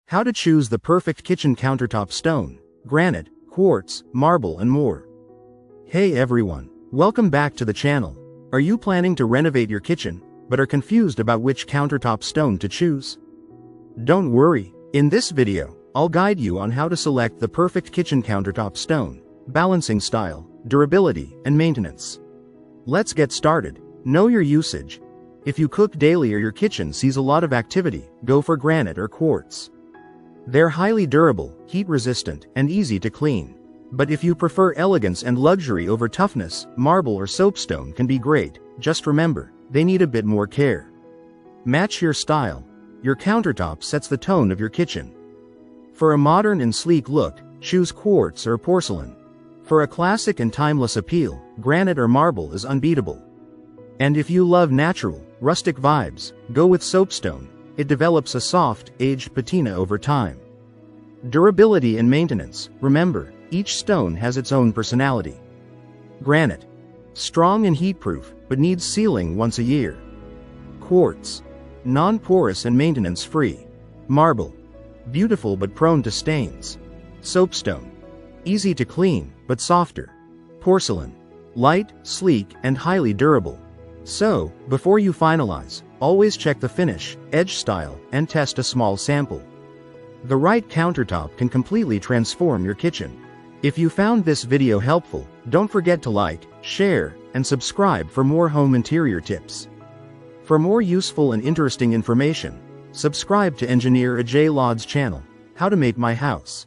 How to choose the perfect kitchen countertop stone, granite, quartz, marble and more. Hey everyone, welcome back to the channel. Are you planning to renovate your kitchen, but are confused about which countertop stone to choose? Don't worry, in this video, I'll guide you on how to select the perfect kitchen countertop stone, balancing style, durability, and maintenance. Let's get started. Know your usage. If you cook daily or your kitchen sees a lot of activity, go for granite or quartz. They're highly durable, heat-resistant, and easy to clean. But if you prefer elegance and luxury over toughness, marble or soapstone can be great. Just remember, they need a bit more care. Match your style. Your countertop sets the tone of your kitchen. For a modern and sleek look, choose quartz or porcelain. For a classic and timeless appeal, granite or marble is unbeatable. And if you love natural, rustic vibes, go with soapstone. It develops a soft, aged patina over time. Durability and maintenance. Remember, each stone has its own personality. Granite. Strong and heat-proof, but needs sealing once a year. Quartz. Non-porous and maintenance-free. Marble. Beautiful but prone to stains. Soapstone. Easy to clean, but softer. Porcelain. Light, sleek, and highly durable. So, before you finalize, always check the finish, edge style, and test a small sample. The right countertop can completely transform your kitchen. If you found this video helpful, don't forget to like, share, and subscribe for more home interior tips. For more useful and interesting information, subscribe to Engineer Ajay Lod's channel, How to Make My House.